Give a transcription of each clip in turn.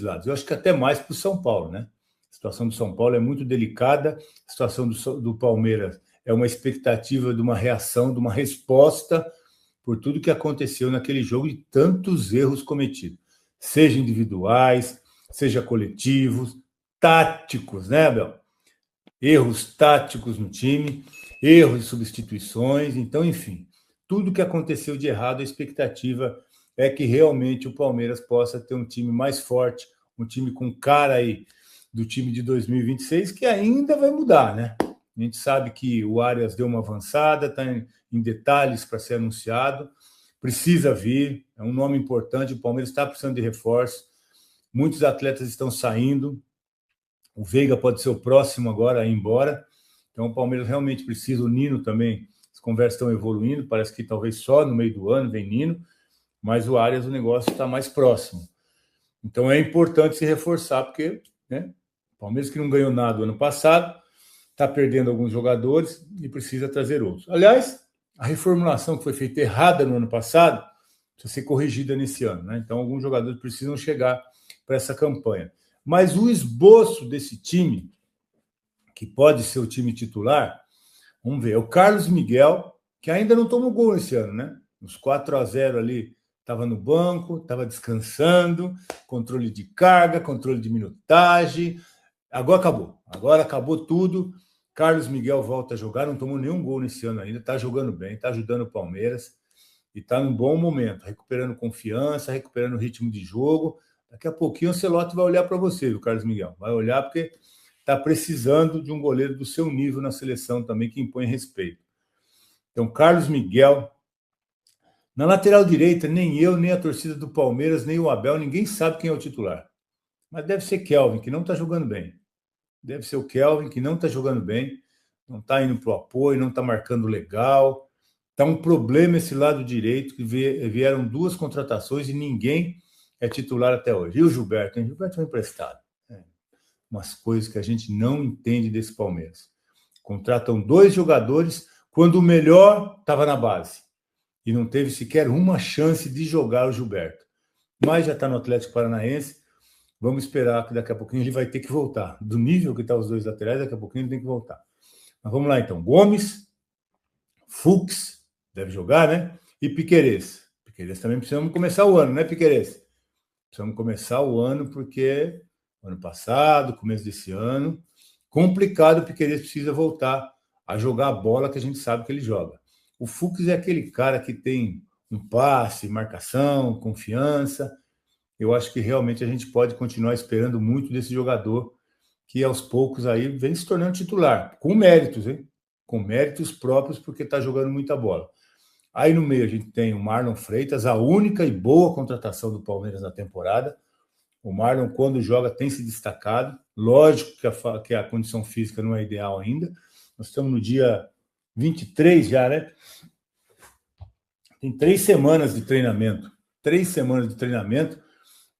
lados. Eu acho que até mais para o São Paulo, né? A situação do São Paulo é muito delicada, a situação do Palmeiras é uma expectativa de uma reação, de uma resposta por tudo que aconteceu naquele jogo e tantos erros cometidos, seja individuais, seja coletivos, táticos, né, Abel? Erros táticos no time, erros de substituições, então, enfim, tudo que aconteceu de errado, a expectativa é que realmente o Palmeiras possa ter um time mais forte, um time com cara aí do time de 2026, que ainda vai mudar, né? A gente sabe que o Arias deu uma avançada, está em detalhes para ser anunciado, precisa vir, é um nome importante, o Palmeiras está precisando de reforço, muitos atletas estão saindo, o Veiga pode ser o próximo agora a ir embora, então o Palmeiras realmente precisa, o Nino também, as conversas estão evoluindo, parece que talvez só no meio do ano vem Nino, mas o Arias, o negócio está mais próximo. Então é importante se reforçar, porque, né, o Palmeiras que não ganhou nada no ano passado, está perdendo alguns jogadores e precisa trazer outros. Aliás, a reformulação que foi feita errada no ano passado precisa ser corrigida nesse ano, né? Então alguns jogadores precisam chegar para essa campanha. Mas o esboço desse time, que pode ser o time titular, vamos ver, é o Carlos Miguel, que ainda não tomou gol esse ano, né? Os 4-0 ali, estava no banco, estava descansando, controle de carga, controle de minutagem. Agora acabou tudo. Carlos Miguel volta a jogar, não tomou nenhum gol nesse ano ainda, está jogando bem, está ajudando o Palmeiras e está num bom momento, recuperando confiança, recuperando ritmo de jogo. Daqui a pouquinho o Ancelotti vai olhar para você, viu, Carlos Miguel? Vai olhar porque está precisando de um goleiro do seu nível na seleção também, que impõe respeito. Então, Carlos Miguel. Na lateral direita, nem eu, nem a torcida do Palmeiras, nem o Abel, ninguém sabe quem é o titular. Mas deve ser Kelvin, que não está jogando bem. Deve ser o Kelvin, que não está jogando bem, não está indo para o apoio, não está marcando legal. Está um problema esse lado direito, que vieram 2 contratações e ninguém é titular até hoje. E o Gilberto? O Gilberto foi emprestado. Umas coisas que a gente não entende desse Palmeiras. Contratam 2 jogadores quando o melhor estava na base. E não teve sequer uma chance de jogar o Gilberto. Mas já está no Atlético Paranaense. Vamos esperar que daqui a pouquinho ele vai ter que voltar. Do nível que estão os 2 laterais, daqui a pouquinho ele tem que voltar. Mas vamos lá, então. Gomes, Fux, deve jogar, né? E Piquerez. Piquerez também precisamos começar o ano, né, Piquerez? Precisamos começar o ano porque ano passado, começo desse ano, complicado, o Piquerez precisa voltar a jogar a bola que a gente sabe que ele joga. O Fux é aquele cara que tem um passe, marcação, confiança. Eu acho que realmente a gente pode continuar esperando muito desse jogador que aos poucos aí vem se tornando titular, com méritos, hein? Com méritos próprios, porque está jogando muita bola. Aí no meio a gente tem o Marlon Freitas, a única e boa contratação do Palmeiras na temporada. O Marlon, quando joga, tem se destacado. Lógico que a condição física não é ideal ainda. Nós estamos no dia 23 já, né? Tem 3 semanas de treinamento. 3 semanas de treinamento.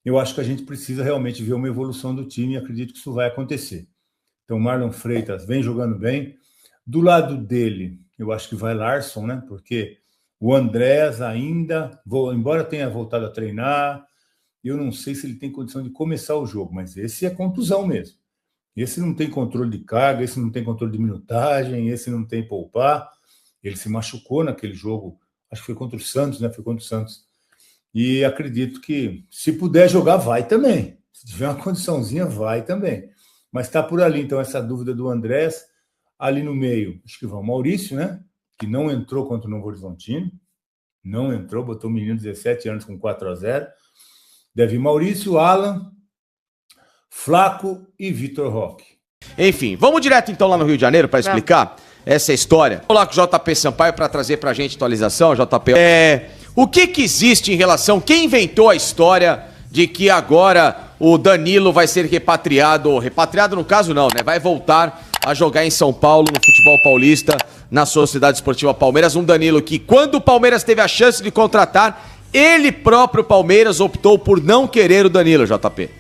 Eu acho que a gente precisa realmente ver uma evolução do time e acredito que isso vai acontecer. Então, o Marlon Freitas vem jogando bem. Do lado dele, eu acho que vai Larson, né? Porque o Andrés ainda, embora tenha voltado a treinar, eu não sei se ele tem condição de começar o jogo, mas esse é contusão mesmo. Esse não tem controle de carga, esse não tem controle de minutagem, esse não tem poupar. Ele se machucou naquele jogo, acho que foi contra o Santos, né? Foi contra o Santos. E acredito que, se puder jogar, vai também. Se tiver uma condiçãozinha, vai também. Mas está por ali, então, essa dúvida do Andrés. Ali no meio, acho que vai o Maurício, né? Que não entrou contra o Novo Horizontino. Não entrou, botou o menino de 17 anos com 4-0. Deve ir Maurício, Alan, Flaco e Vitor Roque. Enfim, vamos direto então lá no Rio de Janeiro para explicar essa história. Vou lá com o JP Sampaio para trazer para a gente atualização, JP. O que existe em relação, quem inventou a história de que agora o Danilo vai ser repatriado no caso não, né? Vai voltar a jogar em São Paulo, no futebol paulista, na Sociedade Esportiva Palmeiras. Um Danilo que, quando o Palmeiras teve a chance de contratar, ele próprio, Palmeiras, optou por não querer o Danilo, JP.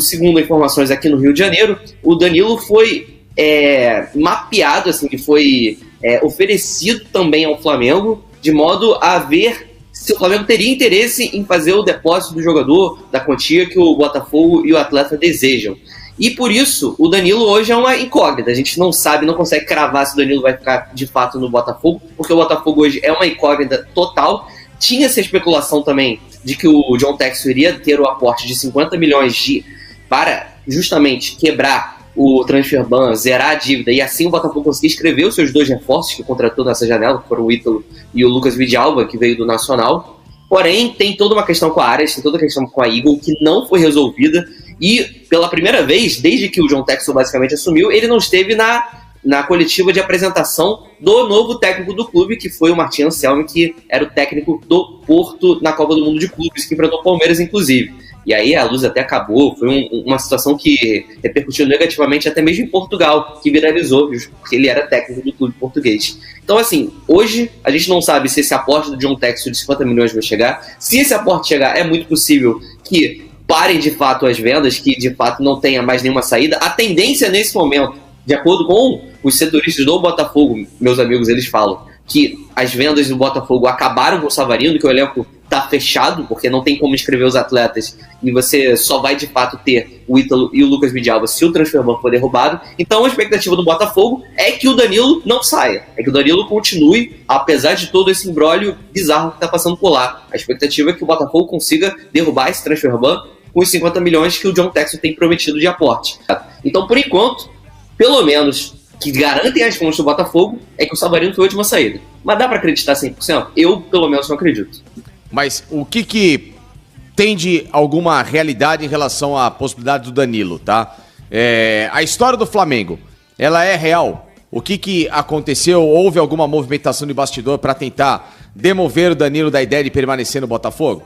Segundo informações aqui no Rio de Janeiro, o Danilo foi mapeado, assim, foi oferecido também ao Flamengo, de modo a ver se o Flamengo teria interesse em fazer o depósito do jogador, da quantia que o Botafogo e o atleta desejam. E por isso, o Danilo hoje é uma incógnita. A gente não sabe, não consegue cravar se o Danilo vai ficar de fato no Botafogo, porque o Botafogo hoje é uma incógnita total. Tinha essa especulação também de que o John Textor iria ter o aporte de 50 milhões para justamente quebrar o transfer ban, zerar a dívida, e assim o Botafogo conseguir escrever os seus 2 reforços que contratou nessa janela, que foram o Ítalo e o Lucas Vidalba, que veio do Nacional. Porém, tem toda uma questão com a Aras, tem toda a questão com a Eagle, que não foi resolvida, e pela primeira vez, desde que o John Textor basicamente assumiu, ele não esteve na coletiva de apresentação do novo técnico do clube, que foi o Martin Anselmi, que era o técnico do Porto na Copa do Mundo de Clubes, que enfrentou o Palmeiras, inclusive. E aí a luz até acabou, foi uma situação que repercutiu negativamente até mesmo em Portugal, que viralizou, porque ele era técnico do clube português. Então assim, hoje a gente não sabe se esse aporte do John Textor de 50 milhões vai chegar. Se esse aporte chegar, é muito possível que parem de fato as vendas, que de fato não tenha mais nenhuma saída. A tendência nesse momento, de acordo com os setoristas do Botafogo, meus amigos, eles falam que as vendas do Botafogo acabaram com o Savarino, que o elenco está fechado, porque não tem como inscrever os atletas, e você só vai de fato ter o Ítalo e o Lucas Vidalba se o transfer ban for derrubado. Então a expectativa do Botafogo é que o Danilo não saia, é que o Danilo continue, apesar de todo esse imbróglio bizarro que está passando por lá. A expectativa é que o Botafogo consiga derrubar esse transfer ban com os 50 milhões que o John Textor tem prometido de aporte. Então, por enquanto, pelo menos que garantem as fontes do Botafogo, é que o Savarino foi a última saída. Mas dá para acreditar 100%? Eu, pelo menos, não acredito. Mas o que tem de alguma realidade em relação à possibilidade do Danilo, tá? A história do Flamengo, ela é real? O que aconteceu? Houve alguma movimentação de bastidor para tentar demover o Danilo da ideia de permanecer no Botafogo?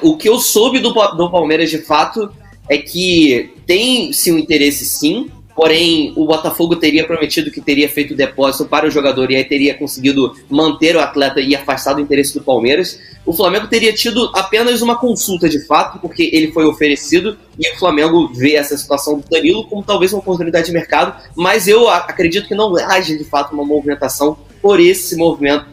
O que eu soube do Palmeiras, de fato, é que tem sim um interesse, sim, porém o Botafogo teria prometido que teria feito o depósito para o jogador e aí teria conseguido manter o atleta e afastar do interesse do Palmeiras. O Flamengo teria tido apenas uma consulta de fato, porque ele foi oferecido, e o Flamengo vê essa situação do Danilo como talvez uma oportunidade de mercado, mas eu acredito que não haja de fato uma movimentação por esse momento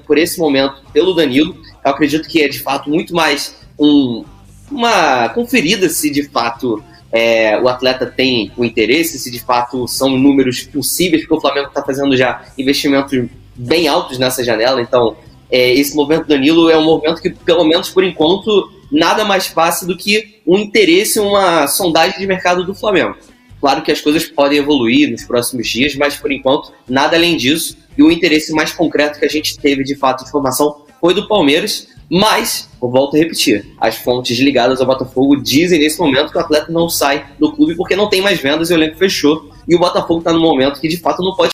pelo Danilo. Eu acredito que é de fato muito mais uma conferida se de fato o atleta tem o interesse, se de fato são números possíveis, porque o Flamengo está fazendo já investimentos bem altos nessa janela. Então esse movimento do Danilo é um movimento que, pelo menos por enquanto, nada mais passa do que um interesse, uma sondagem de mercado do Flamengo. Claro que as coisas podem evoluir nos próximos dias, mas por enquanto nada além disso, e o interesse mais concreto que a gente teve de fato de informação foi do Palmeiras. Mas, eu volto a repetir, as fontes ligadas ao Botafogo dizem nesse momento que o atleta não sai do clube porque não tem mais vendas e o elenco fechou, e o Botafogo está num momento que de fato não pode